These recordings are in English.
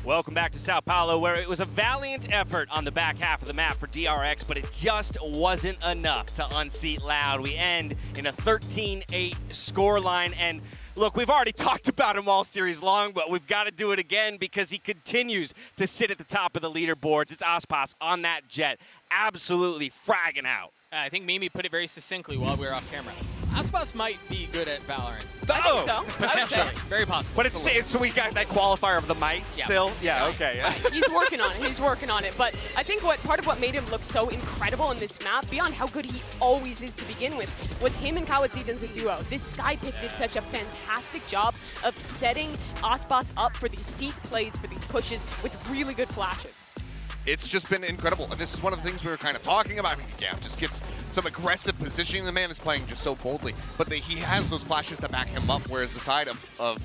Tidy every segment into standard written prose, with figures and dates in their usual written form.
Welcome back to São Paulo, where it was a valiant effort on the back half of the map for DRX, but it just wasn't enough to unseat Loud. We end in a 13-8 scoreline, and look, we've already talked about him all series long, but we've got to do it again because he continues to sit at the top of the leaderboards. It's Aspas on that jet, absolutely fragging out. I think Mimi put it very succinctly while we were off camera. Aspas might be good at VALORANT. I think so. Potentially. Very possible. But so we got that qualifier of the might still? Yeah, right. Okay. Yeah. Right. He's working on it. He's working on it. But I think part of what made him look so incredible in this map, beyond how good he always is to begin with, was him and Kawazid as a duo. This Sky pick did such a fantastic job of setting Aspas up for these deep plays, for these pushes, with really good flashes. It's just been incredible, and this is one of the things we were kind of talking about. I mean, yeah, just gets some aggressive positioning. The man is playing just so boldly, but he has those flashes to back him up, whereas the side of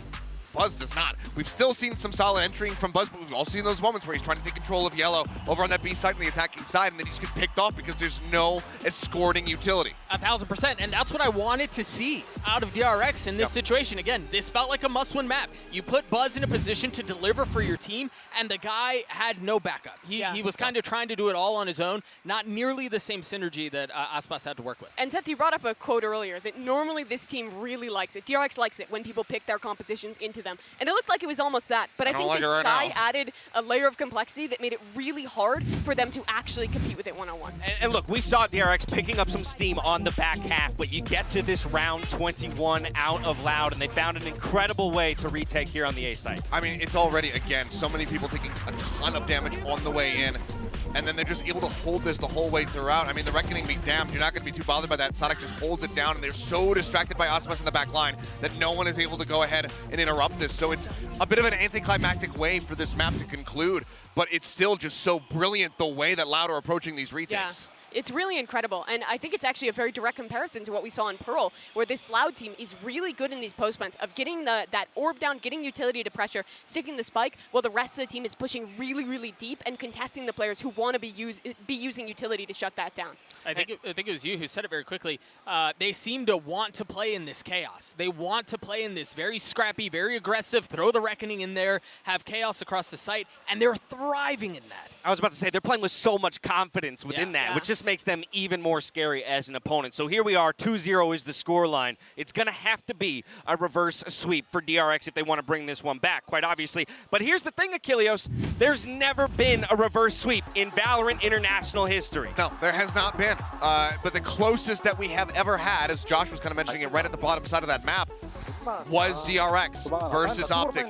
Buzz does not. We've still seen some solid entering from Buzz, but we've also seen those moments where he's trying to take control of Yellow over on that B side and the attacking side, and then he just gets picked off because there's no escorting utility. 1000%, and that's what I wanted to see out of DRX in this situation. Again, this felt like a must-win map. You put Buzz in a position to deliver for your team, and the guy had no backup. He was kind of trying to do it all on his own, not nearly the same synergy that Aspas had to work with. And Seth, you brought up a quote earlier that normally this team really likes it. DRX likes it when people pick their competitions into them. And it looked like it was almost that. But I think this Sky added a layer of complexity that made it really hard for them to actually compete with it one-on-one. And look, we saw DRX picking up some steam on the back half, but you get to this round 21 out of Loud, and they found an incredible way to retake here on the A site. I mean, it's already, again, so many people taking a ton of damage on the way in, and then they're just able to hold this the whole way throughout. I mean, the Reckoning be damned. You're not going to be too bothered by that. Sonic just holds it down, and they're so distracted by Aspas in the back line that no one is able to go ahead and interrupt this. So it's a bit of an anticlimactic way for this map to conclude, but it's still just so brilliant the way that Loud are approaching these retakes. It's really incredible, and I think it's actually a very direct comparison to what we saw in Pearl, where this Loud team is really good in these post plants of getting that orb down, getting utility to pressure, sticking the spike, while the rest of the team is pushing really, really deep and contesting the players who want to be using utility to shut that down. I think it was you who said it very quickly. They seem to want to play in this chaos. They want to play in this very scrappy, very aggressive, throw the Reckoning in there, have chaos across the site, and they're thriving in that. I was about to say, they're playing with so much confidence within that, which just makes them even more scary as an opponent. So here we are, 2-0 is the scoreline. It's going to have to be a reverse sweep for DRX if they want to bring this one back, quite obviously. But here's the thing, Achilleos, there's never been a reverse sweep in VALORANT international history. No, there has not been. But the closest that we have ever had, as Josh was kind of mentioning it right at the bottom side of that map, was DRX versus Optic.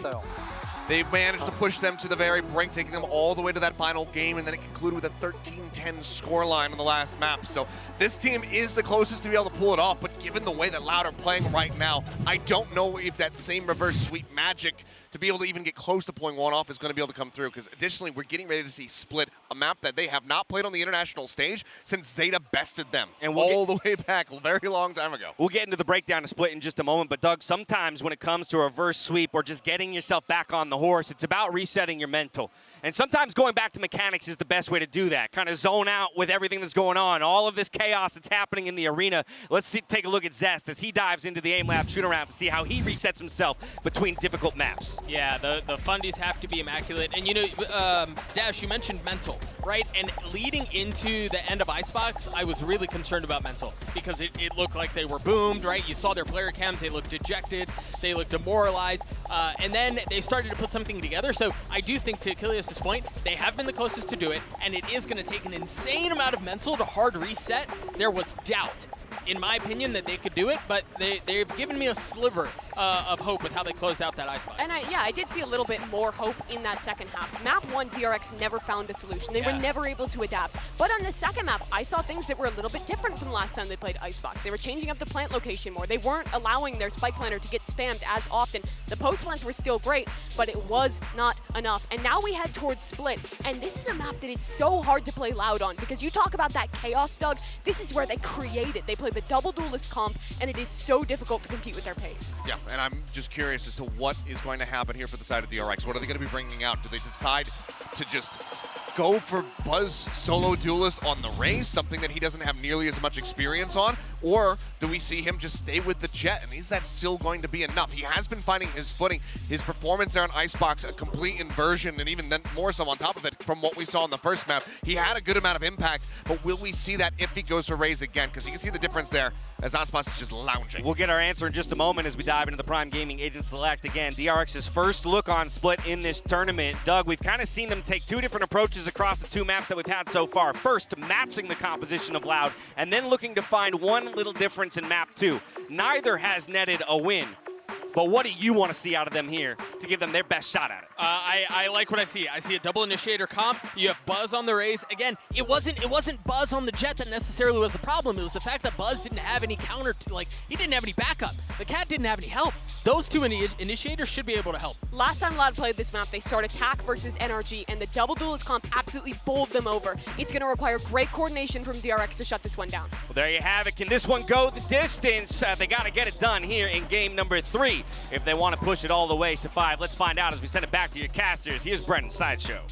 They managed to push them to the very brink, taking them all the way to that final game, and then it concluded with a 13-10 scoreline on the last map. So this team is the closest to be able to pull it off, but given the way that Loud are playing right now, I don't know if that same reverse sweep magic to be able to even get close to pulling one off is going to be able to come through, because additionally, we're getting ready to see Split, a map that they have not played on the international stage since Zeta bested them all the way back a very long time ago. We'll get into the breakdown of Split in just a moment, but Doug, sometimes when it comes to a reverse sweep or just getting yourself back on the horse, it's about resetting your mental. And sometimes going back to mechanics is the best way to do that. Kind of zone out with everything that's going on, all of this chaos that's happening in the arena. Let's take a look at Zest as he dives into the aim lab shoot around to see how he resets himself between difficult maps. Yeah, the fundies have to be immaculate. And you know, Dash, you mentioned mental, right? And leading into the end of Icebox, I was really concerned about mental because it looked like they were boomed, right? You saw their player cams, they looked dejected, they looked demoralized, and then they started to put something together. So I do think, to Achilleos' point, they have been the closest to do it, and it is going to take an insane amount of mental to hard reset. There was doubt, in my opinion, that they could do it, but they've given me a sliver of hope with how they closed out that Icebox. And I did see a little bit more hope in that second half. Map 1, DRX never found a solution. They were never able to adapt. But on the second map, I saw things that were a little bit different from the last time they played Icebox. They were changing up the plant location more. They weren't allowing their spike planter to get spammed as often. The post plants were still great, but it was not enough. And now we head towards Split, and this is a map that is so hard to play Loud on, because you talk about that chaos, Doug, this is where they create it. They play the double duelist comp, and it is so difficult to compete with their pace. Yeah, and I'm just curious as to what is going to happen here for the side of DRX. What are they going to be bringing out? Do they decide to just go for Buzz solo duelist on the race, something that he doesn't have nearly as much experience on? Or do we see him just stay with the Jet? And is that still going to be enough? He has been finding his footing. His performance there on Icebox, a complete inversion, and even then more so on top of it from what we saw in the first map. He had a good amount of impact, but will we see that if he goes for Raze again? Because you can see the difference there as Aspas is just lounging. We'll get our answer in just a moment as we dive into the Prime Gaming Agent Select. Again, DRX's first look on Split in this tournament. Doug, we've kind of seen them take two different approaches across the two maps that we've had so far. First, matching the composition of Loud, and then looking to find one little difference in map 2. Neither has netted a win. But what do you want to see out of them here to give them their best shot at it? I like what I see. I see a double initiator comp. You have Buzz on the Raze. Again, it wasn't Buzz on the Jet that necessarily was the problem. It was the fact that Buzz didn't have any counter, he didn't have any backup. The Cat didn't have any help. Those two initiators should be able to help. Last time Loud played this map, they start attack versus NRG, and the double duelist comp absolutely bowled them over. It's going to require great coordination from DRX to shut this one down. Well, there you have it. Can this one go the distance? They got to get it done here in game number 3 if they want to push it all the way to 5. Let's find out as we send it back to your casters. Here's Brendan's Sideshow.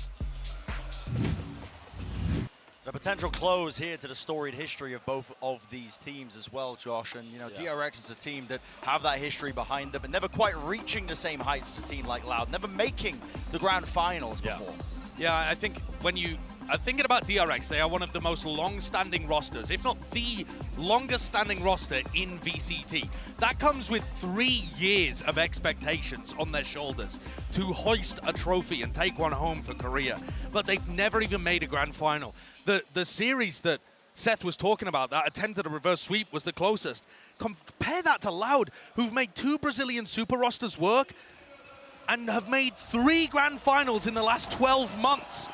The potential close here to the storied history of both of these teams as well, Josh. And, DRX is a team that have that history behind them, but never quite reaching the same heights as a team like Loud, never making the grand finals before. Yeah, I think when you are thinking about DRX, they are one of the most long-standing rosters, if not the longest-standing roster in VCT. That comes with 3 years of expectations on their shoulders to hoist a trophy and take one home for Korea. But they've never even made a grand final. The series that Seth was talking about, that attempt at a reverse sweep, was the closest. Compare that to Loud, who've made 2 Brazilian super rosters work and have made 3 grand finals in the last 12 months.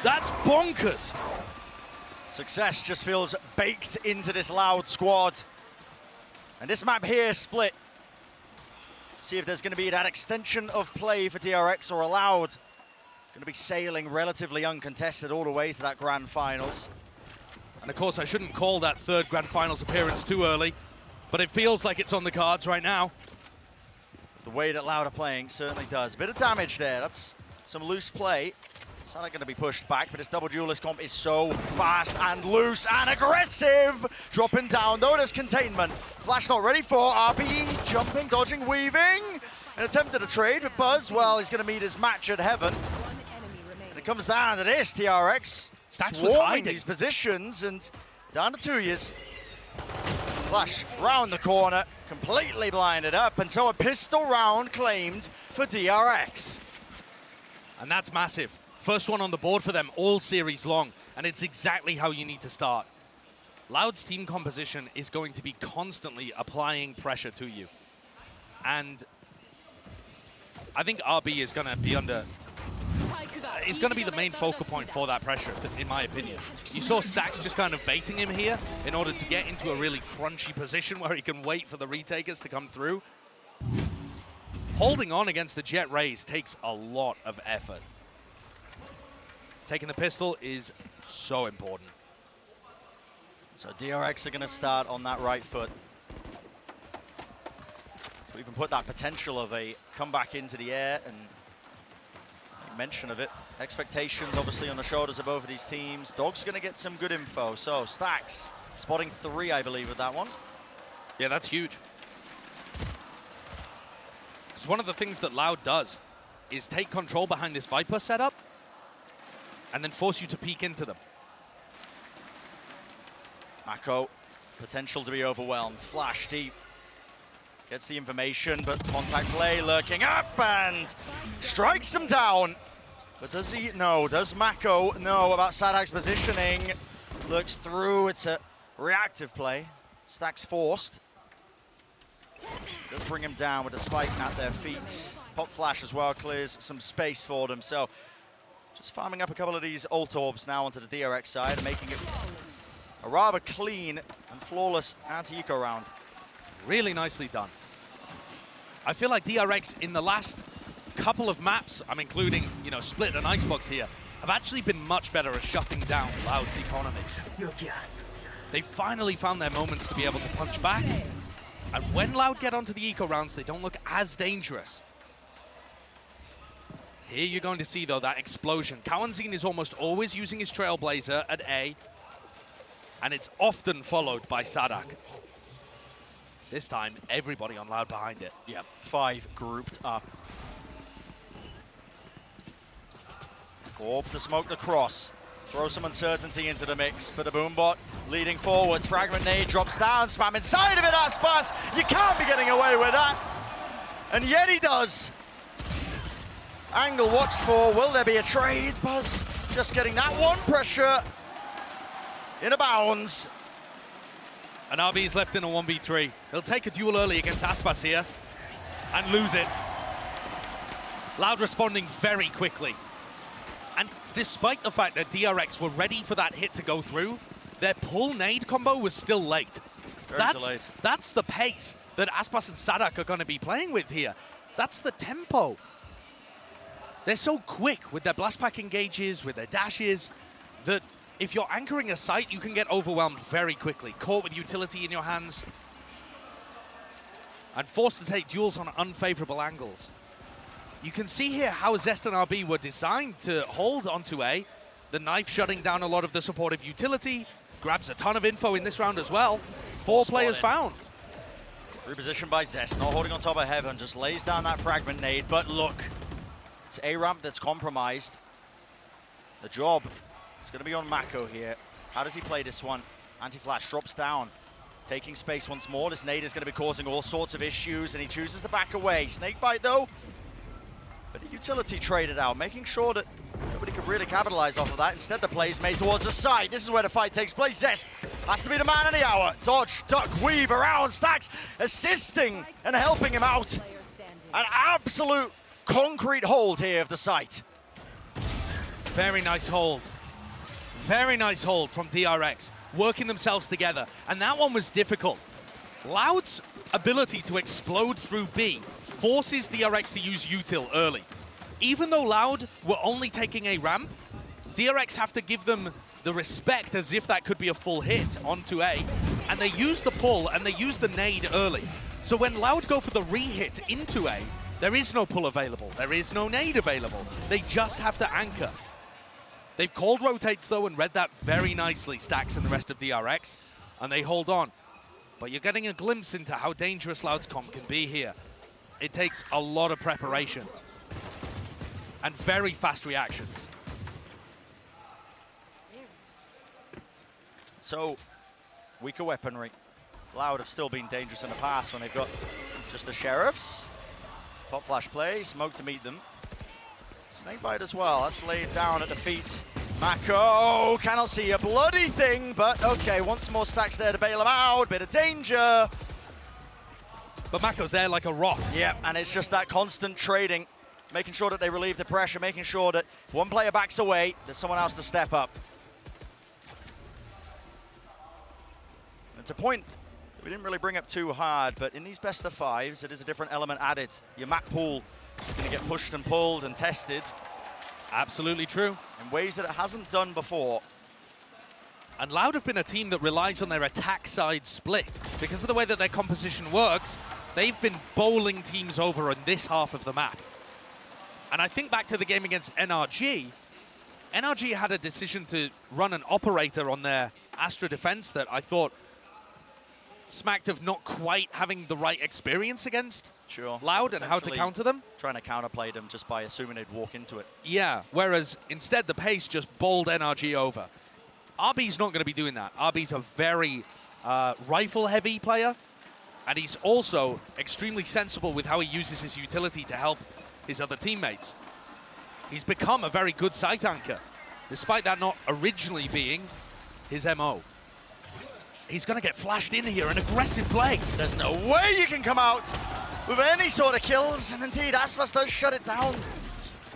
That's bonkers. Success just feels baked into this Loud squad. And this map here, Split. See if there's going to be that extension of play for DRX or a Loud. Going to be sailing relatively uncontested all the way to that grand finals. And of course, I shouldn't call that 3rd grand finals appearance too early, but it feels like it's on the cards right now. The way that Loud are playing certainly does. A bit of damage there. That's some loose play. It's not going to be pushed back, but this double duelist comp is so fast and loose and aggressive. Dropping down, though, there's containment. Flash not ready for RPE. Jumping, dodging, weaving. An attempt at a trade with Buzz. Well, he's going to meet his match at Heaven. And it comes down to this, DRX. Stacks was hiding these positions and down to 2 years. Flash round the corner, completely blinded up, and so a pistol round claimed for DRX. And that's massive. First one on the board for them all series long, and it's exactly how you need to start. Loud's team composition is going to be constantly applying pressure to you. And I think RB is going to be is going to be the main focal point for that pressure, in my opinion. You saw Stax just kind of baiting him here in order to get into a really crunchy position where he can wait for the retakers to come through. Holding on against the Jet Raze takes a lot of effort. Taking the pistol is so important. So DRX are going to start on that right foot. We even put that potential of a comeback into the air and mention of it. Expectations obviously on the shoulders of both of these teams. Dog's going to get some good info. So Stax spotting 3, I believe, with that one. Yeah, that's huge. It's one of the things that Loud does is take control behind this Viper setup and then force you to peek into them. Mako, potential to be overwhelmed. Flash deep. Gets the information, but contact play lurking up and strikes him down. But does he? No. Does Mako know about Sadak's positioning? Looks through. It's a reactive play. Stack's forced. Does bring him down with a spike at their feet. Pop Flash as well clears some space for them. So just farming up a couple of these ult orbs now onto the DRX side and making it a rather clean and flawless anti-eco round. Really nicely done. I feel like DRX in the last couple of maps, I'm including, Split and Icebox here, have actually been much better at shutting down Loud's economies. They finally found their moments to be able to punch back. And when Loud get onto the eco rounds, they don't look as dangerous. Here you're going to see, though, that explosion. Kawanzin is almost always using his Trailblazer at A, and it's often followed by Sadak. This time, everybody on Loud behind it. Yep, 5 grouped up. Orb to smoke the cross. Throw some uncertainty into the mix for the Boombot. Leading forwards, Fragment Nade drops down, spam inside of it, Aspas! You can't be getting away with that! And yet he does! Angle watched for, will there be a trade? Buzz just getting that one pressure in a bounds. And RB's left in a 1v3. He'll take a duel early against Aspas here and lose it. Loud responding very quickly. And despite the fact that DRX were ready for that hit to go through, their pull nade combo was still late. Delayed. That's the pace that Aspas and Sadak are going to be playing with here. That's the tempo. They're so quick with their blast pack engages, with their dashes, that if you're anchoring a site, you can get overwhelmed very quickly, caught with utility in your hands, and forced to take duels on unfavorable angles. You can see here how Zest and RB were designed to hold onto A. The knife shutting down a lot of the supportive utility, grabs a ton of info in this round as well. 4 players found. Repositioned by Zest, not holding on top of Heaven, just lays down that Fragment Nade, but look, it's A ramp that's compromised. The job is going to be on Mako here. How does he play this one? Anti-flash drops down, taking space once more. This nade is going to be causing all sorts of issues, and he chooses to back away. Snakebite though, but the utility traded out, making sure that nobody could really capitalize off of that. Instead, the play is made towards the side. This is where the fight takes place. Zest has to be the man of the hour. Dodge, duck, weave around. Stacks assisting and helping him out. An absolute concrete hold here of the site. Very nice hold. Very nice hold from DRX, working themselves together. And that one was difficult. Loud's ability to explode through B forces DRX to use util early. Even though Loud were only taking a ramp, DRX have to give them the respect as if that could be a full hit onto A. And they use the pull and they use the nade early. So when Loud go for the re-hit into A, there is no pull available. There is no nade available. They just have to anchor. They've called rotates though and read that very nicely, Stacks and the rest of DRX, and they hold on. But you're getting a glimpse into how dangerous Loud's comp can be here. It takes a lot of preparation and very fast reactions. So, weaker weaponry. Loud have still been dangerous in the past when they've got just the Sheriffs. Pop flash play, smoke to meet them. Snakebite as well, that's laid down at the feet. Mako cannot see a bloody thing, but okay, once more Stacks there to bail him out, bit of danger. But Mako's there like a rock. Yep, and it's just that constant trading, making sure that they relieve the pressure, making sure that one player backs away, there's someone else to step up. And to point, we didn't really bring up too hard, but in these best of fives, it is a different element added. Your map pool is going to get pushed and pulled and tested. Absolutely true. In ways that it hasn't done before. And Loud have been a team that relies on their attack side split. Because of the way that their composition works, they've been bowling teams over in this half of the map. And I think back to the game against NRG. NRG had a decision to run an operator on their Astra defense that I thought smacked of not quite having the right experience against Loud and how to counter them. Trying to counterplay them just by assuming they'd walk into it. Yeah, whereas instead the pace just bowled NRG over. RB's not going to be doing that. RB's a very rifle-heavy player, and he's also extremely sensible with how he uses his utility to help his other teammates. He's become a very good site anchor, despite that not originally being his MO. He's going to get flashed in here, an aggressive play. There's no way you can come out with any sort of kills, and indeed, Aspas does shut it down.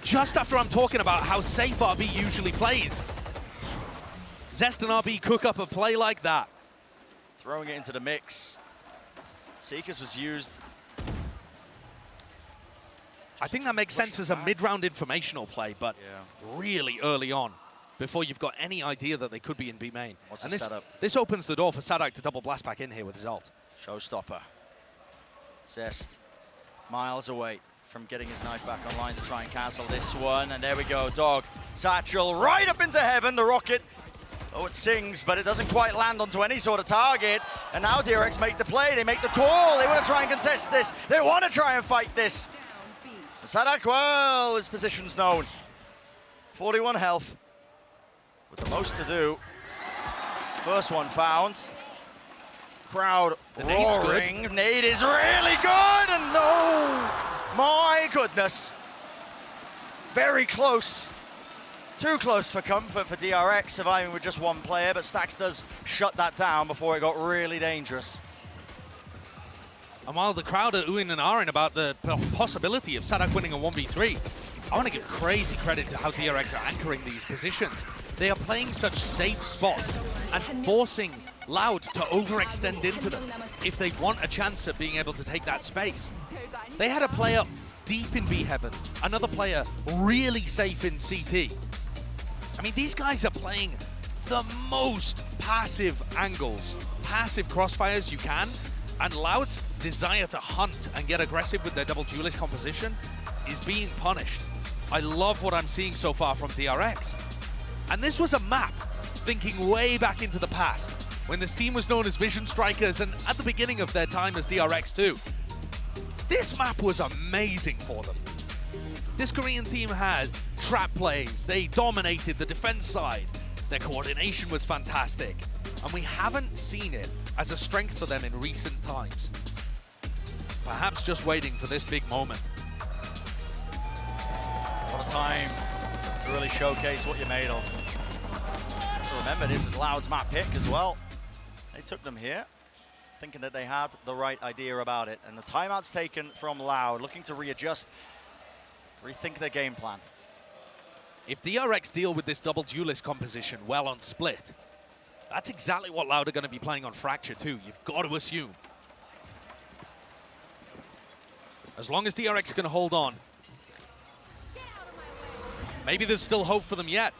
Just after I'm talking about how safe RB usually plays. Zest and RB cook up a play like that. Throwing it into the mix. Seekers was used. I think that makes sense as a mid-round informational play, but really early on, before you've got any idea that they could be in B main. What's and the setup? This opens the door for Sadak to double blast back in here with his ult. Showstopper. Zest miles away. from getting his knife back online to try and cancel this one. And there we go, Dog. Satchel right up into heaven, the rocket. Oh, it sings, but it doesn't quite land onto any sort of target. And now DRX make the play, they make the call. They want to try and contest this. They want to try and fight this. Sadak, well, his position's known. 41 health, with the most to do. First one found. Crowd roaring. Nade is really good, and no, my goodness. Very close. Too close for comfort for DRX, surviving with just one player, but Stax does shut that down before it got really dangerous. And while the crowd are oohing and ahhing about the possibility of Sadak winning a 1v3, I want to give crazy credit to how DRX are anchoring these positions. They are playing such safe spots and forcing Loud to overextend into them if they want a chance at being able to take that space. They had a player deep in B Heaven, another player really safe in CT. I mean, these guys are playing the most passive angles, passive crossfires you can, and Loud's desire to hunt and get aggressive with their double duelist composition is being punished. I love what I'm seeing so far from DRX. And this was a map thinking way back into the past, when this team was known as Vision Strikers and at the beginning of their time as DRX too. This map was amazing for them. This Korean team had trap plays, they dominated the defense side, their coordination was fantastic, and we haven't seen it as a strength for them in recent times. Perhaps just waiting for this big moment. What a time to really showcase what you're made of. Remember, this is Loud's map pick as well. They took them here, thinking that they had the right idea about it. And the timeout's taken from Loud, looking to readjust, rethink their game plan. If DRX deal with this double duelist composition well on split, that's exactly what Loud are going to be playing on Fracture too. You've got to assume. As long as DRX is going to hold on. Maybe there's still hope for them yet.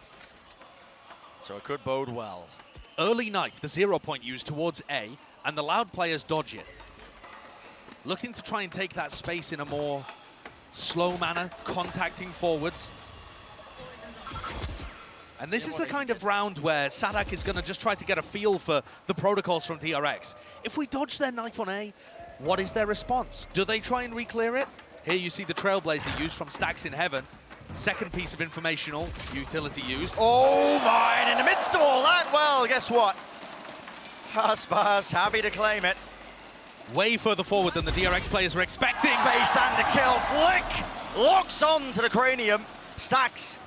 So it could bode well. Early knife, the 0 point used towards A, and the Loud players dodge it. Looking to try and take that space in a more slow manner, contacting forwards. And this is the kind of round where Sadak is going to just try to get a feel for the protocols from DRX. If we dodge their knife on A, what is their response? Do they try and re-clear it? Here you see the Trailblazer used from Stacks in Heaven. Second piece of informational utility used. Oh my, and in the midst of all that, well, guess what? Aspas happy to claim it. Way further forward than the DRX players were expecting. Base and the kill, Flick locks on to the cranium. Stacks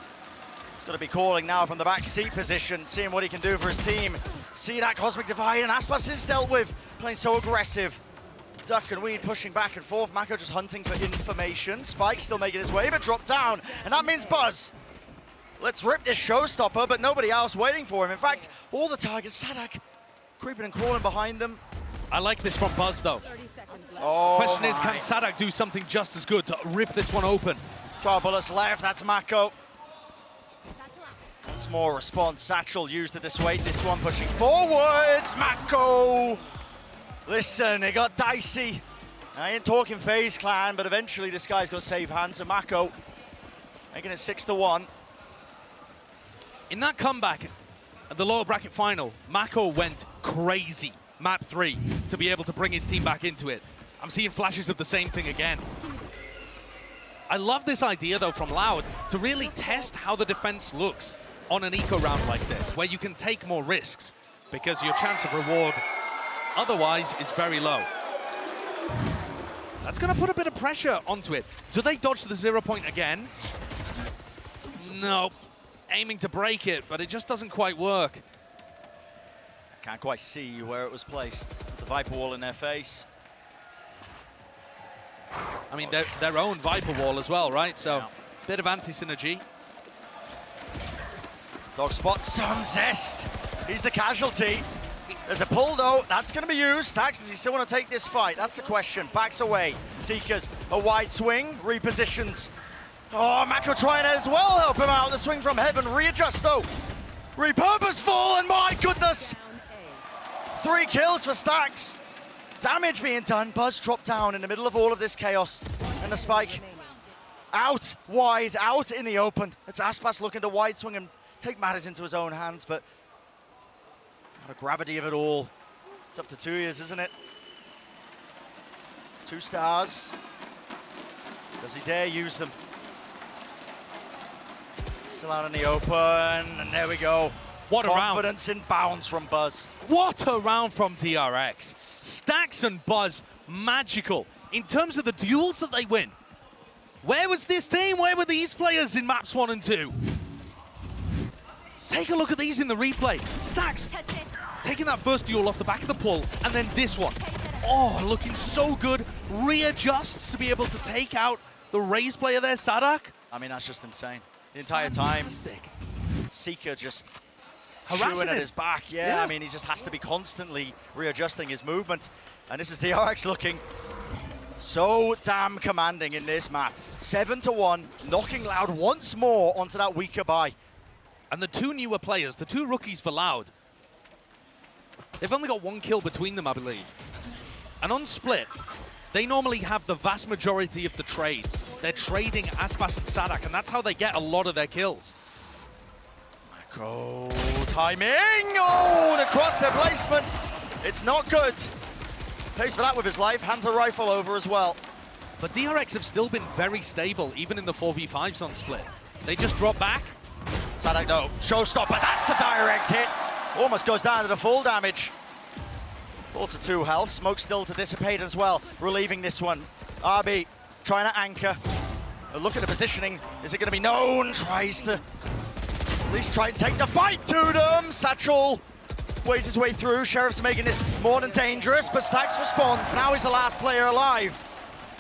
is going to be calling now from the back seat position, seeing what he can do for his team. See that Cosmic Divide, and Aspas is dealt with, playing so aggressive. Duck and Weed pushing back and forth. Mako just hunting for information. Spike still making his way, but dropped down. And that means Buzz. Let's rip this showstopper, but nobody else waiting for him. In fact, all the targets, Sadak creeping and crawling behind them. I like this from Buzz, though. Oh, question is, can Sadak do something just as good to rip this one open? 12 bullets left, that's Mako. Small response, Satchel used to dissuade this one, pushing forwards, Mako! Listen, it got dicey. I ain't talking FaZe Clan, but eventually this guy's got save hands, so Mako making it 6-1. In that comeback at the lower bracket final, Mako went crazy, map 3, to be able to bring his team back into it. I'm seeing flashes of the same thing again. I love this idea, though, from Loud to really test how the defense looks on an eco round like this, where you can take more risks, because your chance of reward otherwise is very low. That's going to put a bit of pressure onto it. Do they dodge the 0 point again? No. Aiming to break it, but it just doesn't quite work. Can't quite see where it was placed. The Viper Wall in their face. I mean, their own Viper Wall as well, right? So, yeah. Bit of anti-synergy. Dog spots some zest. He's the casualty. There's a pull, though. That's going to be used. Stacks, does he still want to take this fight? That's the question. Backs away. Seekers, a wide swing. Repositions. Oh, Mako trying to as well help him out. The swing from Heaven. Readjust, though. Repurposeful, and my goodness. 3 kills for Stacks. Damage being done. Buzz dropped down in the middle of all of this chaos. And the spike Out, wide, out in the open. It's Aspas looking to wide swing and take matters into his own hands, but the gravity of it all. It's up to 2 years, isn't it? 2 stars. Does he dare use them? Still out in the open, and there we go. What a round. Confidence in bounds from Buzz. What a round from DRX. Stax and Buzz, magical. In terms of the duels that they win, where was this team? Where were these players in maps 1 and 2? Take a look at these in the replay. Stax taking that first duel off the back of the pull, and then this one. Oh, looking so good. Readjusts to be able to take out the Raze player there, Sadak. I mean, that's just insane. The entire time, Fantastic. Seeker just Harassing chewing at him. his back. Yeah, I mean, he just has to be constantly readjusting his movement. And this is DRX looking so damn commanding in this map. 7-1, knocking Loud once more onto that weaker buy. And the 2 newer players, the 2 rookies for Loud, they've only got 1 kill between them, I believe. And on Split, they normally have the vast majority of the trades. They're trading Aspas and Sadak, and that's how they get a lot of their kills. Go timing! Oh, the crosshair placement. It's not good. Pays for that with his life, hands a rifle over as well. But DRX have still been very stable, even in the 4v5s on Split. They just drop back. Sadak, no, showstopper, that's a direct hit. Almost goes down to the full damage. 4 to 2 health, smoke still to dissipate as well. Relieving this one. RB trying to anchor. A look at the positioning. Is it going to be known? Tries to at least try and take the fight to them. Satchel weighs his way through. Sheriff's making this more than dangerous, but Stax responds. Now he's the last player alive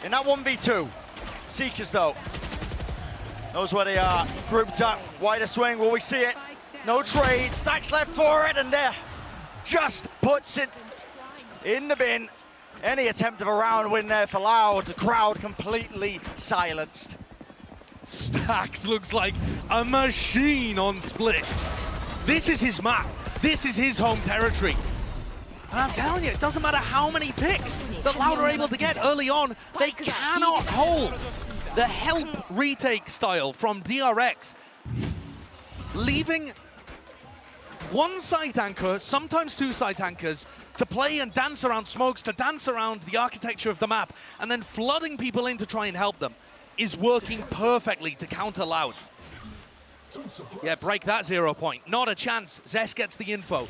in that 1v2. Seekers, though, knows where they are. Grouped up. Wider swing. Will we see it? No trade. Stax left for it, and there just puts it in the bin. Any attempt of a round win there for Loud. The crowd completely silenced. Stax looks like a machine on Split. This is his map. This is his home territory. And I'm telling you, it doesn't matter how many picks that Loud are able to get early on, they cannot hold the help retake style from DRX, leaving 1 site anchor, sometimes 2 site anchors, to play and dance around smokes, to dance around the architecture of the map, and then flooding people in to try and help them, is working perfectly to counter Loud. Yeah, break that 0 point. Not a chance. Zest gets the info.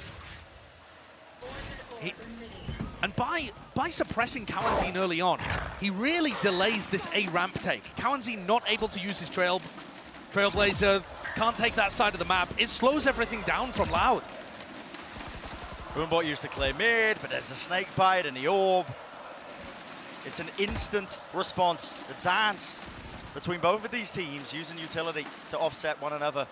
And by suppressing Kawanzine early on, he really delays this A ramp take. Kawanzine not able to use his Trailblazer, can't take that side of the map. It slows everything down from Loud. Boombot used to clear mid, but there's the snake bite and the orb. It's an instant response. The dance between both of these teams using utility to offset one another.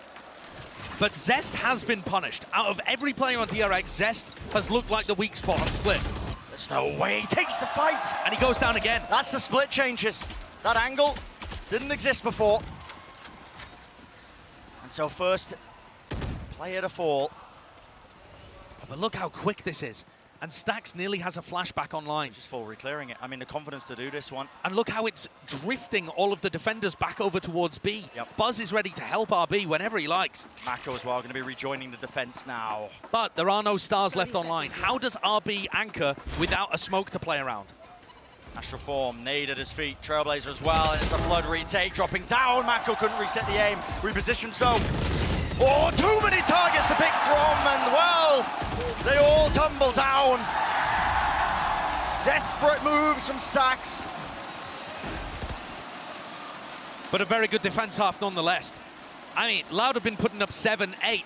But Zest has been punished. Out of every player on DRX, Zest has looked like the weak spot on Split. There's no way he takes the fight. And he goes down again. That's the Split changes. That angle didn't exist before. And so first player to fall. But look how quick this is. And Stax nearly has a flashback online. Just full re-clearing it. I mean, the confidence to do this one. And look how it's drifting all of the defenders back over towards B. Yep. Buzz is ready to help RB whenever he likes. Mako as well, going to be rejoining the defense now. But there are no stars left online. How does RB anchor without a smoke to play around? Astral Form, nade at his feet. Trailblazer as well, and it's a flood retake, dropping down. Mako couldn't reset the aim. Repositions though. Oh, too many targets to pick from, and well, they all tumble down. Desperate moves from Stax. But a very good defense half nonetheless. I mean, Loud have been putting up 7, 8,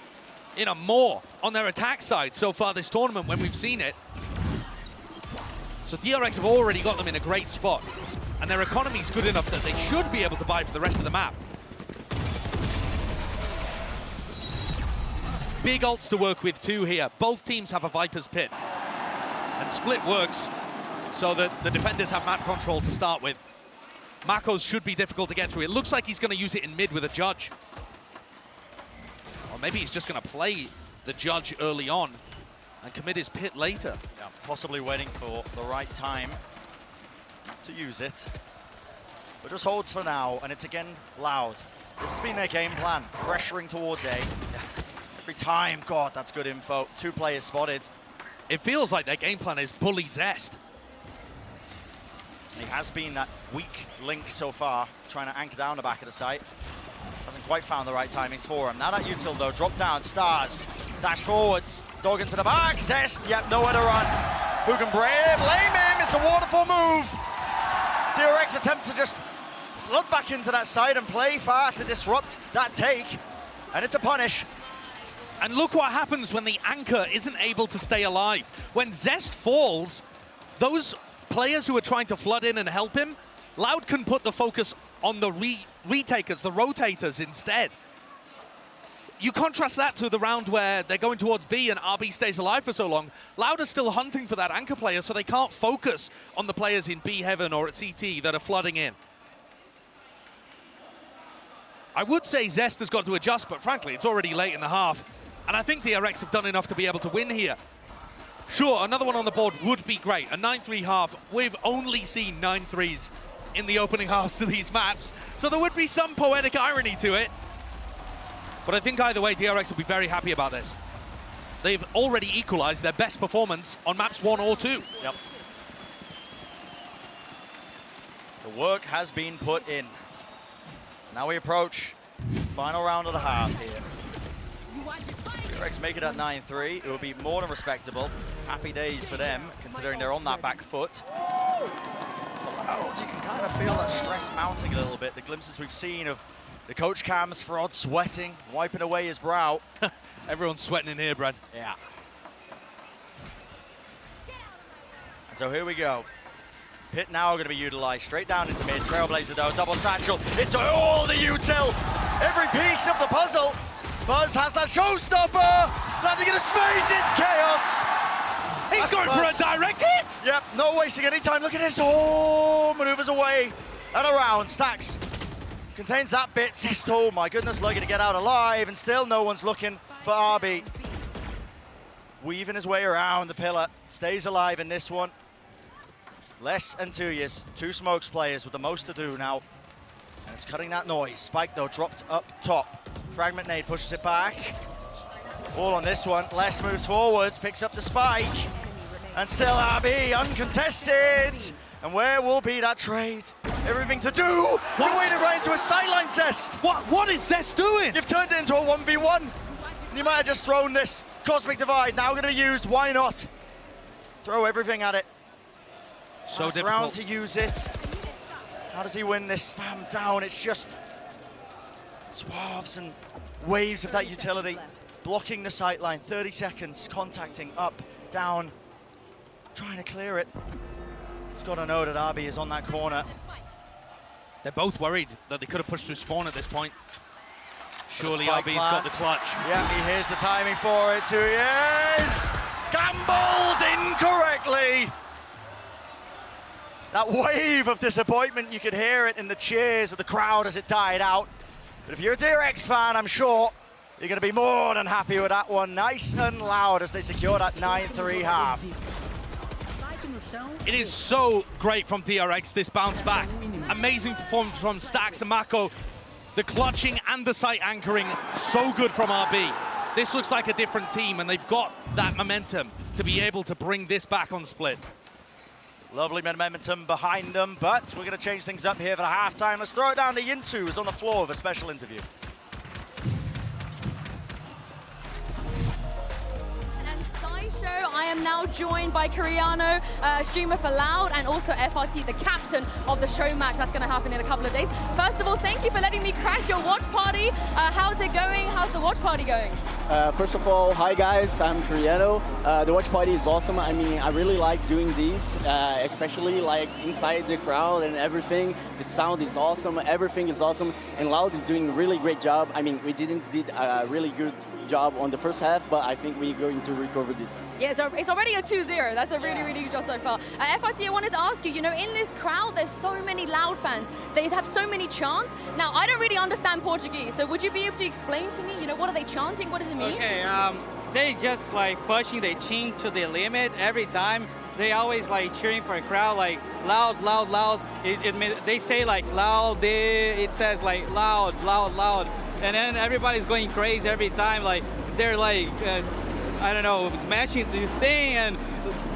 more on their attack side so far this tournament when we've seen it. So DRX have already got them in a great spot. And their economy's good enough that they should be able to buy for the rest of the map. Big ults to work with too here. Both teams have a Viper's Pit. And Split works so that the defenders have map control to start with. Mako's should be difficult to get through. It looks like he's going to use it in mid with a Judge. Or maybe he's just going to play the Judge early on and commit his Pit later. Yeah, possibly waiting for the right time to use it. but just holds for now, and it's again Loud. This has been their game plan, pressuring towards A. Every time, God, that's good info. 2 players spotted. It feels like their game plan is bully Zest. He has been that weak link so far, trying to anchor down the back of the site. Hasn't quite found the right timings for him. Now that util though, drop down, Stars, dash forwards, dog into the back, Zest, yep, nowhere to run. Who can brave? Lame him, it's a waterfall move. DRX attempt to just flood back into that side and play fast to disrupt that take, and it's a punish. And look what happens when the anchor isn't able to stay alive. When Zest falls, those players who are trying to flood in and help him, Loud can put the focus on the retakers, the rotators instead. You contrast that to the round where they're going towards B and RB stays alive for so long. Loud is still hunting for that anchor player, so they can't focus on the players in B Heaven or at CT that are flooding in. I would say Zest has got to adjust, but frankly, it's already late in the half. And I think DRX have done enough to be able to win here. Sure, another one on the board would be great. A 9-3 half. We've only seen 9-3s in the opening halves to these maps, so there would be some poetic irony to it. But I think either way, DRX will be very happy about this. They've already equalized their best performance on maps 1 or 2. Yep. The work has been put in. Now we approach final round of the half here. DRX make it at 9-3. It will be more than respectable. Happy days for them, considering they're on that back foot. Oh, you can kind of feel that stress mounting a little bit. The glimpses we've seen of the coach cams, Fraud sweating, wiping away his brow. Everyone's sweating in here, Brad. Yeah. And so here we go. Pit now going to be utilized straight down into mid. Trailblazer though, double satchel. It's all the util. Every piece of the puzzle. Buzz has that showstopper. Landing in his face, it's chaos. He's going for a direct hit. Yep, no wasting any time. Look at this. Oh, maneuvers away and around. Stacks contains that bit. Oh my goodness, lucky to get out alive, and still no one's looking for RB. Weaving his way around the pillar. Stays alive in this one. Less than 2 years. 2 smokes players with the most to do now. And it's cutting that noise. Spike though dropped up top. Fragment nade pushes it back. All on this one. Les moves forwards, picks up the spike. And still RB uncontested. And where will be that trade? Everything to do. We're waiting right into a sideline Zest. What is Zest doing? You've turned it into a 1v1. And you might have just thrown this. Cosmic Divide now going to be used. Why not? Throw everything at it. So Last difficult. round to use it. How does he win this? Spam down. It's just swaths and waves of that utility. Blocking the sightline. 30 seconds. Contacting up, down. Trying to clear it. He's got to know that RB is on that corner. They're both worried that they could have pushed through spawn at this point. Surely spike RB's got the plant. clutch. Yeah, he hears the timing for it. 2 years. Gambled incorrectly. That wave of disappointment, you could hear it in the cheers of the crowd as it died out. But if you're a DRX fan, I'm sure you're going to be more than happy with that one. Nice and loud as they secure that 9-3 half. It is so great from DRX, this bounce back. Amazing performance from Stax and Mako. The clutching and the site anchoring, so good from RB. This looks like a different team, and they've got that momentum to be able to bring this back on split. Lovely momentum behind them, but we're going to change things up here for the halftime. Let's throw it down to Yinsu, who's on the floor of a special interview. I am now joined by Coriano, streamer for Loud, and also FRT, the captain of the show match that's going to happen in a couple of days. First of all, thank you for letting me crash your watch party. How's it going? How's the watch party going? First of all, hi guys, I'm Coriano. The watch party is awesome. I mean, I really like doing these, especially like inside the crowd and everything. The sound is awesome, everything is awesome, and Loud is doing a really great job. I mean, we did a really good job on the first half, but I think we're going to recover this. Yeah, it's already a 2-0. That's a really good job so far. FRT, I wanted to ask you, you know, in this crowd, there's so many Loud fans. They have so many chants. Now, I don't really understand Portuguese, so would you be able to explain to me, you know, what are they chanting? What does it mean? Okay, they just like pushing the team to the limit every time. they always like cheering for a crowd, like loud, loud, loud. They say like loud, it says like loud, loud, loud. And then everybody's going crazy every time. Like they're like, I don't know, smashing the thing and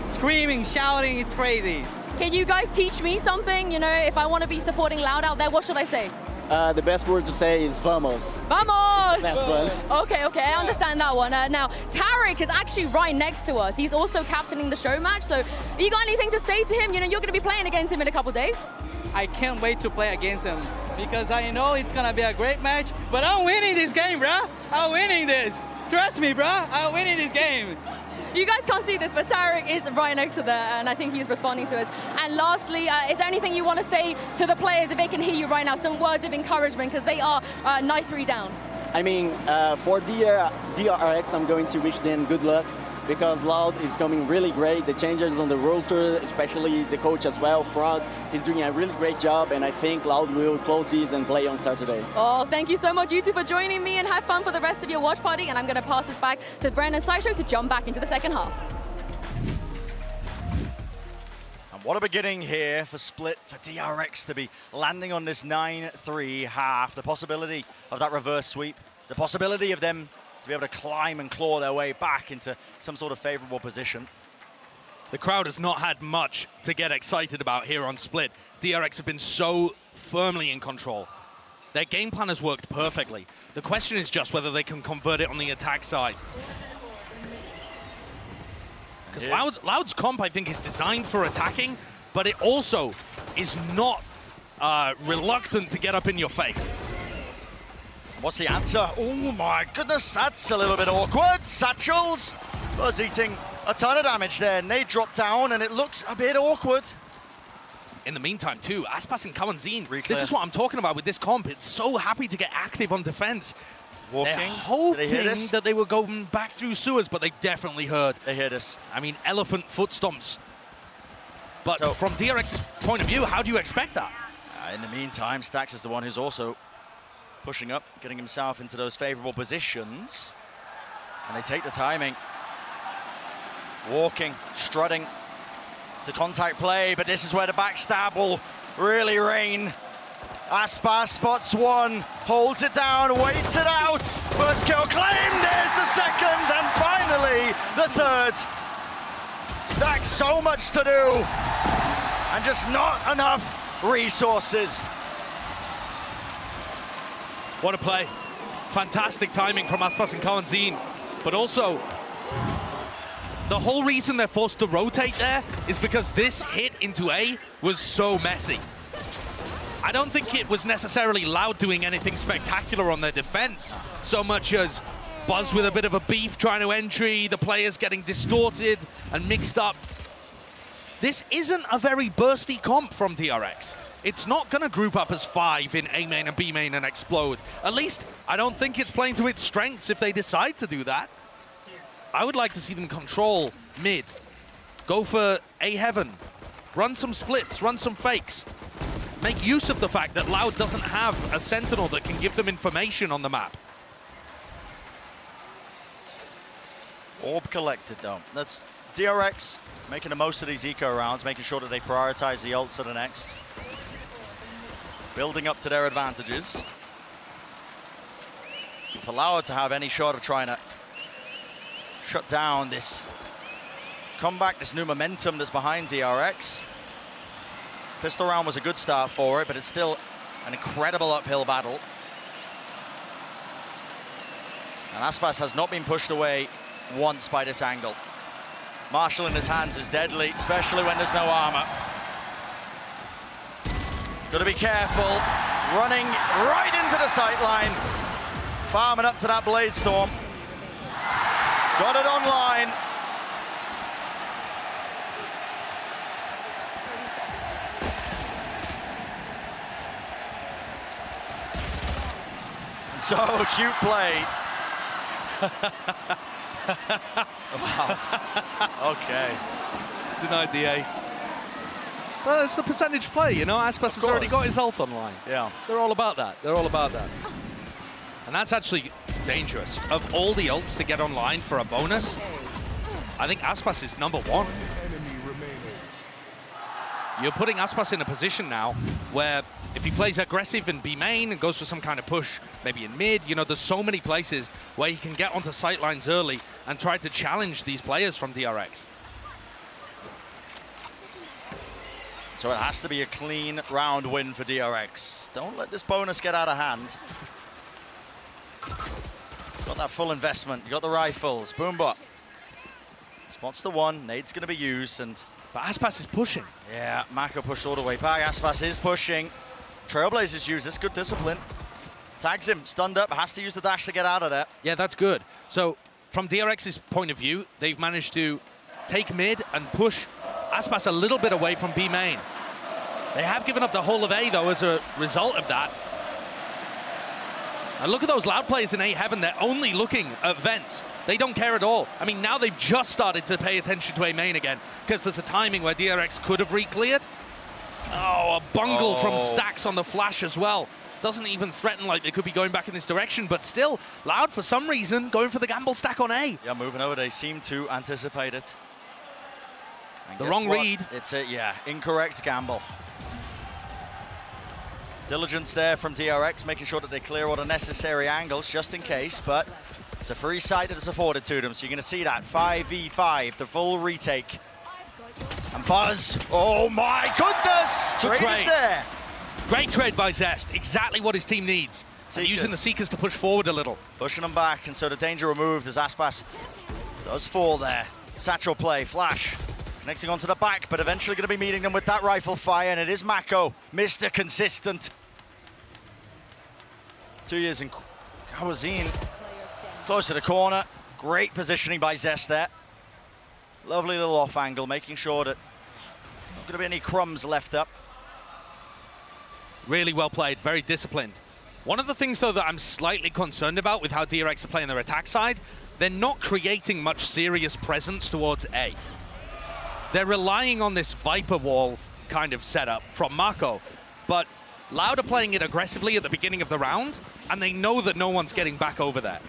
screaming, shouting, it's crazy. Can you guys teach me something? You know, if I want to be supporting Loud out there, what should I say? The best word to say is vamos. Vamos! That's one. Okay, I understand that one. Now, Tarek is actually right next to us. He's also captaining the show match, so you got anything to say to him? You know, you're going to be playing against him in a couple days. I can't wait to play against him because I know it's going to be a great match, but I'm winning this game, bro. I'm winning this. Trust me, bro. I'm winning this game. You guys can't see this, but Tarek is right next to there, and I think he's responding to us. And lastly, is there anything you want to say to the players if they can hear you right now? Some words of encouragement, because they are night 3 down. I mean, for DRX, I'm going to wish them good luck because Loud is coming really great. The changes on the roster, especially the coach as well, Front, is doing a really great job, and I think Loud will close these and play on Saturday. Oh, thank you so much, you two, for joining me, and have fun for the rest of your watch party. And I'm going to pass it back to Brandon Saito to jump back into the second half. And what a beginning here for Split, for DRX to be landing on this 9-3 half. The possibility of that reverse sweep, the possibility of them to be able to climb and claw their way back into some sort of favorable position. The crowd has not had much to get excited about here on Split. DRX have been so firmly in control. Their game plan has worked perfectly. The question is just whether they can convert it on the attack side. Because Loud's comp, I think, is designed for attacking, but it also is not reluctant to get up in your face. What's the answer? Oh my goodness, that's a little bit awkward. Satchels was eating a ton of damage there. Nade dropped down and it looks a bit awkward. In the meantime, too, Aspas and Kawanzin, this is what I'm talking about with this comp. It's so happy to get active on defense. Walking. They're hoping that they were going back through sewers, but they definitely heard. They heard us. I mean, elephant foot stomps. But so, from DRX's point of view, how do you expect that? In the meantime, Stax is the one who's also pushing up, getting himself into those favorable positions. And they take the timing. Walking, strutting to contact play, but this is where the backstab will really reign. Aspas spots one, holds it down, waits it out. First kill claimed, there's the second, and finally the third. Stax, so much to do, and just not enough resources. What a play. Fantastic timing from Aspas and Kawanzin, but also the whole reason they're forced to rotate there is because this hit into A was so messy. I don't think it was necessarily Loud doing anything spectacular on their defense, so much as Buzz with a bit of a beef trying to entry, the players getting distorted and mixed up. This isn't a very bursty comp from DRX. It's not going to group up as 5 in A main and B main and explode. At least, I don't think it's playing to its strengths if they decide to do that. I would like to see them control mid, go for A heaven, run some splits, run some fakes. Make use of the fact that Loud doesn't have a sentinel that can give them information on the map. Orb collected though. That's DRX making the most of these eco rounds, making sure that they prioritize the ults for the next. Building up to their advantages. For Loud to have any shot of trying to shut down this comeback, this new momentum that's behind DRX. Pistol round was a good start for it, but it's still an incredible uphill battle. And Aspas has not been pushed away once by this angle. Marshall in his hands is deadly, especially when there's no armor. Got to be careful. Running right into the sight line. Farming up to that Blade Storm. Got it online. So, cute play. Wow. Okay. Denied the ace. Well, it's the percentage play, you know. Aspas has already got his ult online. Yeah. They're all about that. They're all about that. And that's actually dangerous. Of all the ults to get online for a bonus, I think Aspas is #1. you're putting Aspas in a position now where if he plays aggressive in B main and goes for some kind of push, maybe in mid, you know, there's so many places where he can get onto sight lines early and try to challenge these players from DRX. So it has to be a clean round win for DRX. Don't let this bonus get out of hand. Got that full investment. You got the rifles. Boombot spots the one. Nade's going to be used, and but Aspas is pushing. Yeah, Mako pushed all the way back. Aspas is pushing. Trailblazers use this. Good discipline. Tags him. Stunned up. Has to use the dash to get out of there. Yeah, that's good. So from DRX's point of view, they've managed to take mid and push Aspas a little bit away from B main. They have given up the whole of A, though, as a result of that. And look at those Loud players in A Heaven. They're only looking at vents. They don't care at all. I mean, now they've just started to pay attention to A main again, because there's a timing where DRX could have re-cleared. Oh, a bungle from Stacks on the flash as well. Doesn't even threaten like they could be going back in this direction, but still, Loud, for some reason, going for the gamble stack on A. Yeah, moving over. They seem to anticipate it. And the wrong read. It's a, yeah, incorrect gamble. Diligence there from DRX, making sure that they clear all the necessary angles just in case, but it's a free sight that is afforded to them, so you're going to see that 5v5, the full retake. And Buzz, oh my goodness! Good Trade is there. Great trade by Zest, exactly what his team needs. So using the Seekers to push forward a little. Pushing them back, and so the danger removed as Aspas does fall there. Satchel play, flash. Connecting onto the back, but eventually going to be meeting them with that rifle fire, and it is Mako, Mr. Consistent. 2 years in Kawazine, close to the corner. Great positioning by Zest there. Lovely little off angle, making sure that there's not going to be any crumbs left up. Really well played, very disciplined. One of the things, though, that I'm slightly concerned about with how DRX are playing their attack side, they're not creating much serious presence towards A. They're relying on this Viper wall kind of setup from Mako, but Loud are playing it aggressively at the beginning of the round, and they know that no one's getting back over there.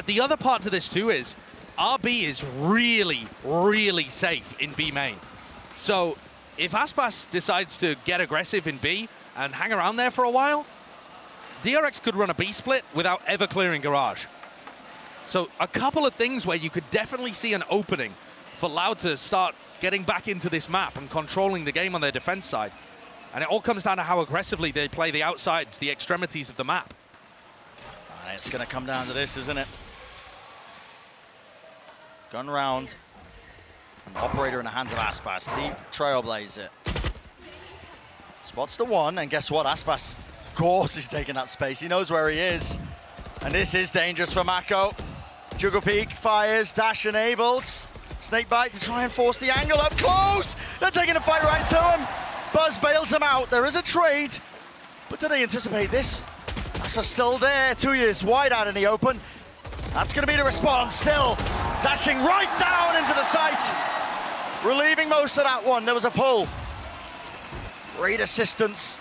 The other part to this too is, RB is really, really safe in B main. So if Aspas decides to get aggressive in B and hang around there for a while, DRX could run a B split without ever clearing Garage. So a couple of things where you could definitely see an opening for Loud to start getting back into this map and controlling the game on their defense side. And it all comes down to how aggressively they play the outsides, the extremities of the map. And it's going to come down to this, isn't it? Gun round. An operator in the hands of Aspas. Deep Trailblazer. Spots the one, and guess what? Aspas, of course, he's taking that space. He knows where he is. And this is dangerous for Mako. Juggle Peak fires, dash enabled. Snakebite to try and force the angle up close. They're taking the fight right to him. Buzz bails him out. There is a trade. But did they anticipate this? Aspas still there. 2 years wide out in the open. That's going to be the response. Still dashing right down into the site. Relieving most of that one. There was a pull. Great assistance.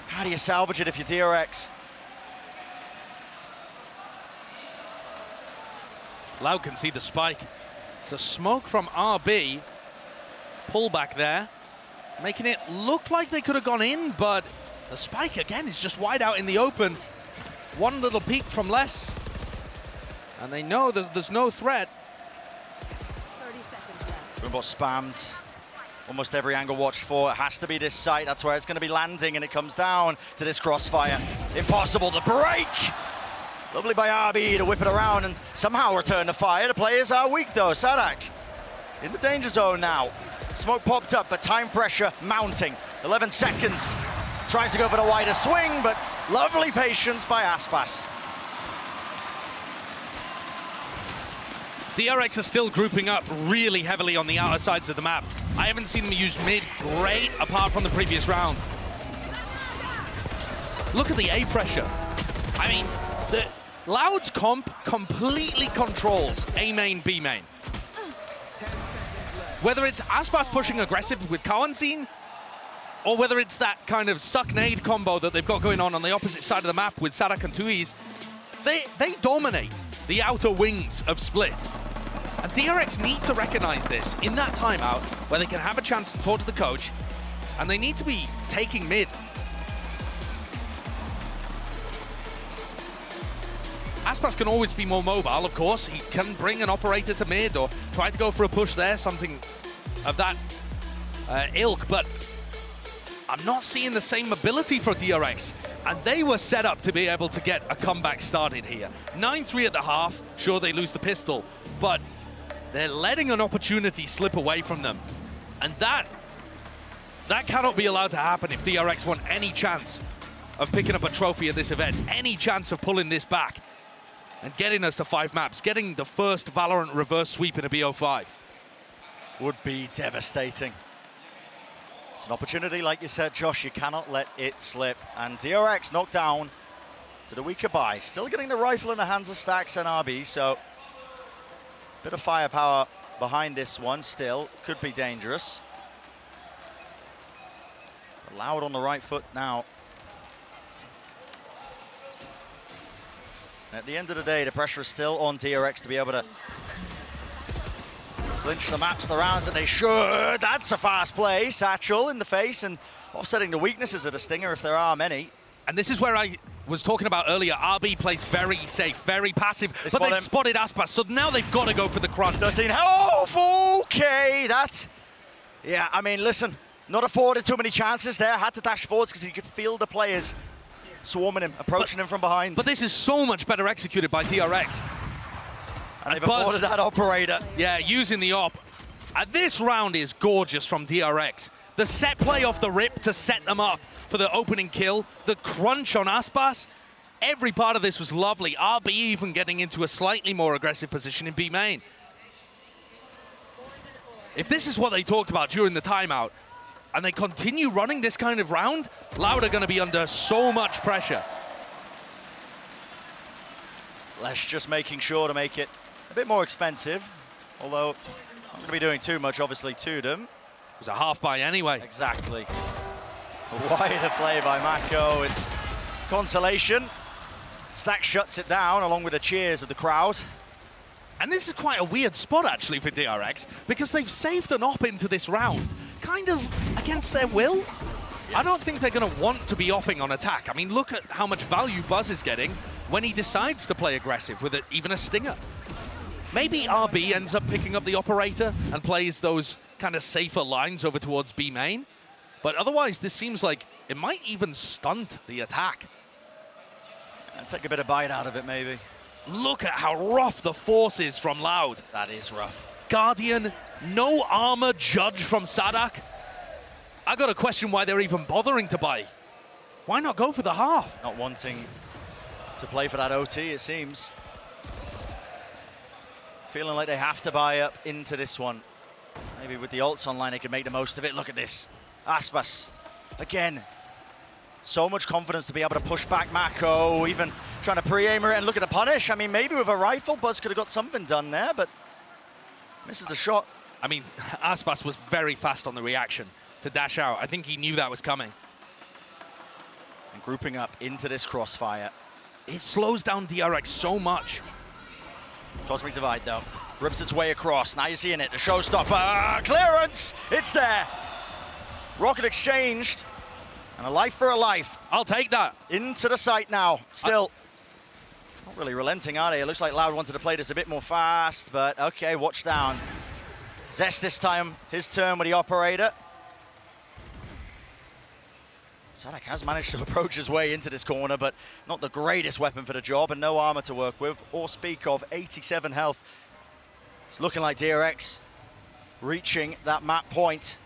How do you salvage it if you're DRX? Loud can see the spike. It's a smoke from RB. Pull back there, making it look like they could have gone in, but the spike again is just wide out in the open. One little peek from less, and they know there's no threat. 30 seconds left. Boombot spammed. Almost every angle watched for. It has to be this site. That's where it's going to be landing, and it comes down to this crossfire. Impossible to break. Lovely by RB to whip it around and somehow return the fire. The players are weak though. Sadak in the danger zone now. Smoke popped up, but time pressure mounting. 11 seconds. Tries to go for the wider swing, but lovely patience by Aspas. DRX are still grouping up really heavily on the outer sides of the map. I haven't seen them use mid great apart from the previous round. Look at the A pressure. I mean, the Loud's comp completely controls A main, B main. Whether it's Aspas pushing aggressive with Kawanzin, or whether it's that kind of suck-nade combo that they've got going on the opposite side of the map with Sadak and Tuiz, they dominate the outer wings of Split. And DRX need to recognize this in that timeout where they can have a chance to talk to the coach, and they need to be taking mid. Aspas can always be more mobile, of course. He can bring an operator to mid or try to go for a push there, something of that ilk, but I'm not seeing the same mobility for DRX. And they were set up to be able to get a comeback started here. 9-3 at the half. Sure, they lose the pistol, but they're letting an opportunity slip away from them. And that cannot be allowed to happen if DRX want any chance of picking up a trophy at this event, any chance of pulling this back and getting us to 5 maps, getting the first Valorant reverse sweep in a BO5. Would be devastating. It's an opportunity, like you said, Josh, you cannot let it slip. And DRX knocked down to the weaker buy. Still getting the rifle in the hands of Stax and RB, so bit of firepower behind this one still. Could be dangerous. Loud on the right foot now. At the end of the day, the pressure is still on DRX to be able to clinch the maps, the rounds that they should. That's a fast play. Satchel in the face and offsetting the weaknesses of the Stinger if there are many. And this is where I was talking about earlier. RB plays very safe, very passive, but they've spotted Aspas, so now they've got to go for the crunch. 13 health, okay, yeah, I mean, listen, not afforded too many chances there. Had to dash forwards because he could feel the players swarming him, approaching him from behind. But this is so much better executed by DRX. And they've afforded that operator. Yeah, using the op. This round is gorgeous from DRX. The set play off the rip to set them up for the opening kill. The crunch on Aspas. Every part of this was lovely. RB even getting into a slightly more aggressive position in B main. If this is what they talked about during the timeout, and they continue running this kind of round, Loud are going to be under so much pressure. Lesh just making sure to make it a bit more expensive, although I'm going to be doing too much, obviously, to them. It was a half buy anyway. Exactly. A wider play by Mako. It's consolation. Stack shuts it down, along with the cheers of the crowd. And this is quite a weird spot, actually, for DRX, because they've saved an op into this round, kind of against their will. I don't think they're going to want to be opping on attack. I mean, look at how much value Buzz is getting when he decides to play aggressive with even a stinger. Maybe RB ends up picking up the operator and plays those kind of safer lines over towards B main. But otherwise, this seems like it might even stunt the attack. And take a bit of bite out of it, maybe. Look at how rough the force is from Loud. That is rough. Guardian, no armor judge from Sadak. I got to question why they're even bothering to buy. Why not go for the half? Not wanting to play for that OT, it seems. Feeling like they have to buy up into this one. Maybe with the ults online, they can make the most of it. Look at this. Aspas, again. So much confidence to be able to push back Mako, even trying to pre-aimer it and look at the punish. I mean, maybe with a rifle, Buzz could have got something done there, but misses the shot. I mean, Aspas was very fast on the reaction to dash out. I think he knew that was coming. And grouping up into this crossfire. It slows down DRX so much. Cosmic Divide, though. Rips its way across. Now you're seeing it. The showstopper. Clearance! It's there. Rocket exchanged. And a life for a life. I'll take that. Into the site now. Still. Not really relenting, are they? It looks like Loud wanted to play this a bit more fast, but okay, watch down. Zest this time, his turn with the operator. Sadak has managed to approach his way into this corner, but not the greatest weapon for the job, and no armor to work with, or speak of. 87 health. It's looking like DRX reaching that map point.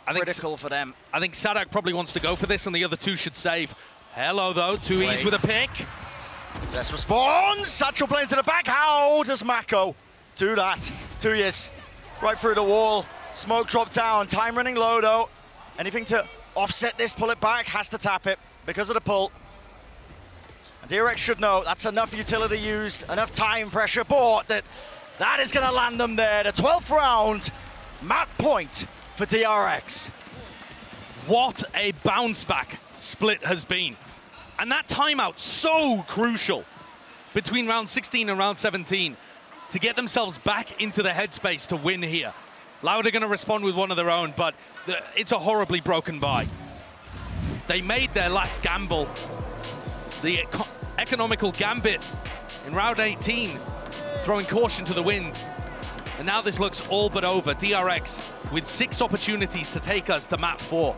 Critical for them. I think Sadak probably wants to go for this, and the other two should save. Hello, though. 2Es with a pick. Zest responds. Satchel playing to the back. How does Mako do that? 2Es right through the wall. Smoke drop down. Time running low, though. Anything to offset this, pull it back, has to tap it because of the pull. And DRX should know that's enough utility used, enough time pressure bought that is going to land them there. The 12th round, map point for DRX. What a bounce back split has been. And that timeout, so crucial between round 16 and round 17. to get themselves back into the headspace to win here. Loud are going to respond with one of their own, but it's a horribly broken buy. They made their last gamble, the economical gambit in round 18, throwing caution to the wind. And now this looks all but over. DRX with 6 opportunities to take us to map 4.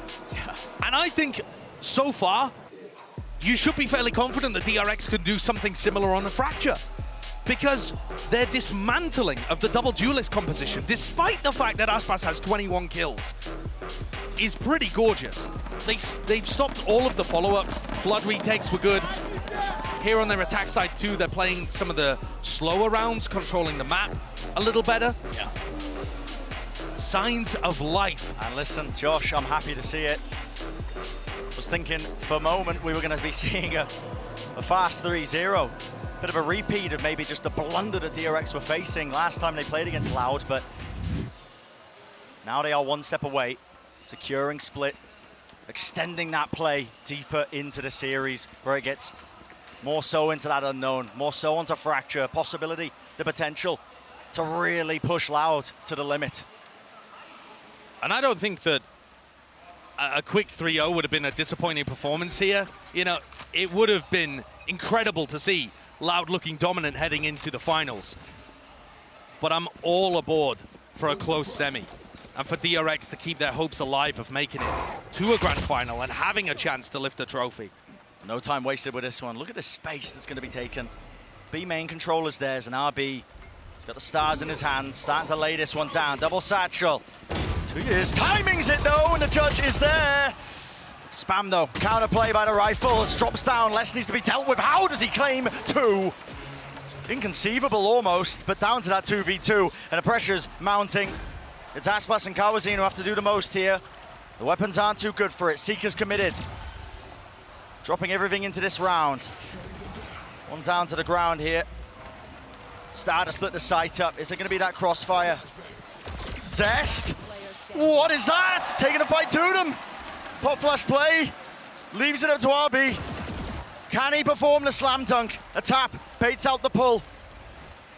And I think so far, you should be fairly confident that DRX could do something similar on a Fracture, because their dismantling of the double duelist composition, despite the fact that Aspas has 21 kills, is pretty gorgeous. They've stopped all of the follow-up. Flood retakes were good. Here on their attack side too, they're playing some of the slower rounds, controlling the map a little better. Yeah. Signs of life. And listen, Josh, I'm happy to see it. Was thinking for a moment we were going to be seeing a fast 3-0. Bit of a repeat of maybe just the blunder that DRX were facing last time they played against Loud, but now they are one step away, securing split, extending that play deeper into the series where it gets more so into that unknown, more so onto Fracture, possibility, the potential to really push Loud to the limit. And I don't think that a quick 3-0 would have been a disappointing performance here. You know, it would have been incredible to see Loud looking dominant heading into the finals. But I'm all aboard for a close semi, and for DRX to keep their hopes alive of making it to a grand final and having a chance to lift a trophy. No time wasted with this one. Look at the space that's going to be taken. B main controller's theirs, and RB, he's got the stars in his hand, starting to lay this one down. Double satchel. 2 years. Timings it though, and the judge is there. Spam though, counterplay by the rifles, drops down, less needs to be dealt with. How does he claim 2? Inconceivable almost, but down to that 2v2, and the pressure's mounting. It's Aspas and Kawazin who have to do the most here. The weapons aren't too good for it. Seeker's committed. Dropping everything into this round. One down to the ground here. Start to split the site up. Is it going to be that crossfire? Zest? What is that? Taking a fight to them. Pop flash play. Leaves it up to RB. Can he perform the slam dunk? A tap. Baits out the pull.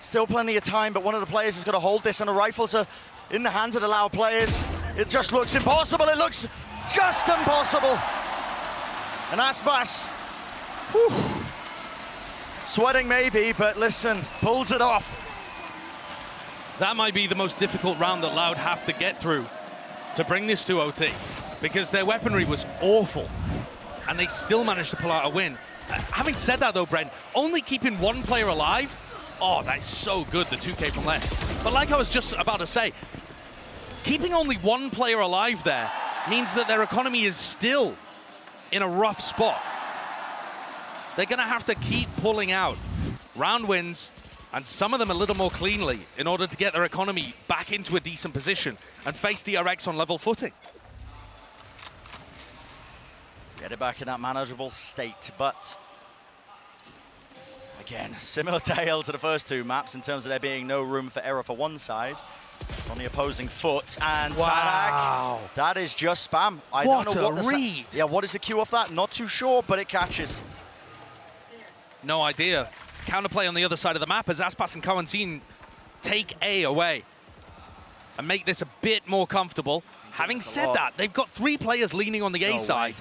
Still plenty of time, but one of the players has got to hold this, and the rifles are in the hands of the Loud players. It just looks impossible. It looks just impossible. And Aspas, whew, sweating maybe, but listen, pulls it off. That might be the most difficult round that Loud have to get through to bring this to OT, because their weaponry was awful, and they still managed to pull out a win. Having said that though, Brent, only keeping one player alive, oh, that's so good, the 2K from less. But like I was just about to say, keeping only one player alive there means that their economy is still in a rough spot. They're going to have to keep pulling out round wins, and some of them a little more cleanly, in order to get their economy back into a decent position and face DRX on level footing. Get it back in that manageable state, but again, similar tale to the first 2 maps in terms of there being no room for error for one side on the opposing foot, and wow, Sadak, that is just spam. I what don't know what a read. Yeah, what is the cue off that? Not too sure, but it catches. No idea. Counterplay on the other side of the map as Aspas and Kawazin take A away and make this a bit more comfortable. Having said that, they've got 3 players leaning on the A side.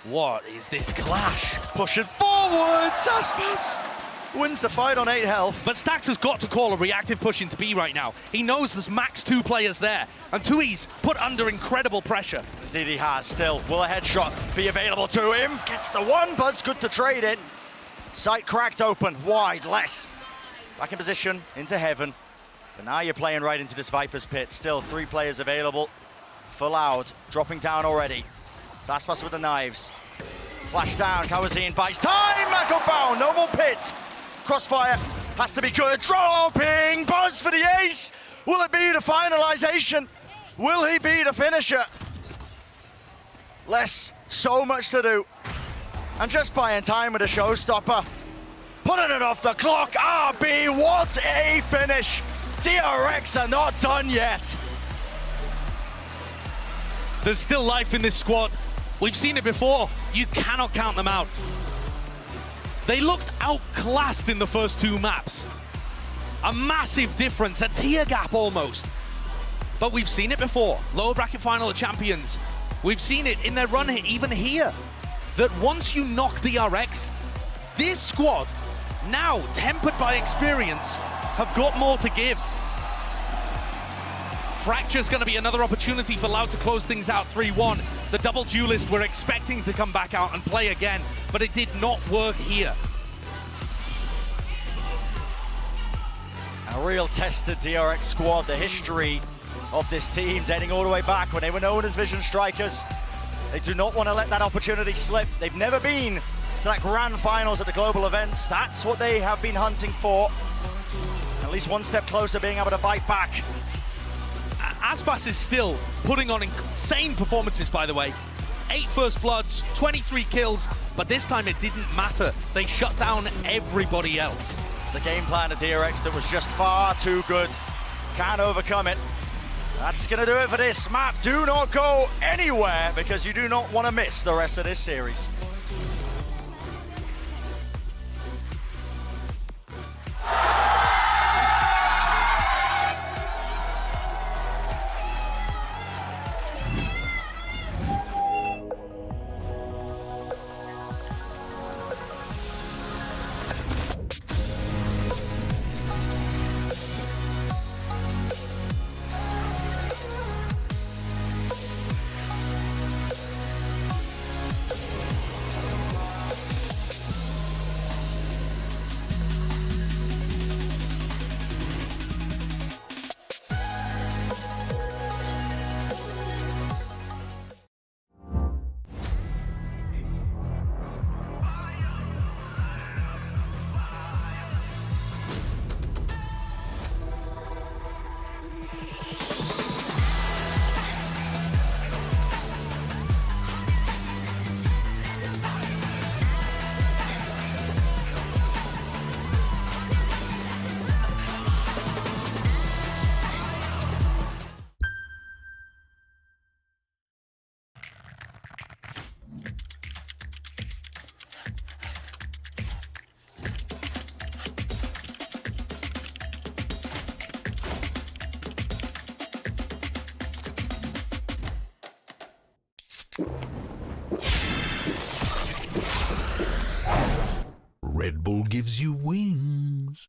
What is this clash? Pushing forwards, Aspas wins the fight on 8 health. But Stax has got to call a reactive push into B right now. He knows there's max 2 players there, and Tui's put under incredible pressure. Indeed he has still. Will a headshot be available to him? Gets the one, Buzz good to trade it. Sight cracked open, wide, less. Back in position, into heaven. But now you're playing right into this Viper's pit. Still 3 players available for Loud. Dropping down already. Aspas with the knives. Flash down, Kawazin buys time! Mako found, no more pit. Crossfire has to be good. Dropping, Buzz for the ace. Will it be the finalization? Will he be the finisher? Less, so much to do. And just buying time with a showstopper. Putting it off the clock. RB, what a finish. DRX are not done yet. There's still life in this squad. We've seen it before. You cannot count them out. They looked outclassed in the first 2 maps. A massive difference, a tier gap almost. But we've seen it before. Lower bracket final of champions. We've seen it in their run even here. That once you knock DRX, this squad, now tempered by experience, have got more to give. Fracture's going to be another opportunity for Loud to close things out 3-1. The double duelist were expecting to come back out and play again, but it did not work here. A real tested DRX squad, the history of this team dating all the way back when they were known as Vision Strikers. They do not want to let that opportunity slip. They've never been to that grand finals at the global events. That's what they have been hunting for. At least one step closer being able to fight back. Aspas is still putting on insane performances, by the way. 8 first bloods, 23 kills, but this time it didn't matter. They shut down everybody else. It's the game plan of DRX that was just far too good. Can't overcome it. That's going to do it for this map. Do not go anywhere because you do not want to miss the rest of this series. Red Bull gives you wings.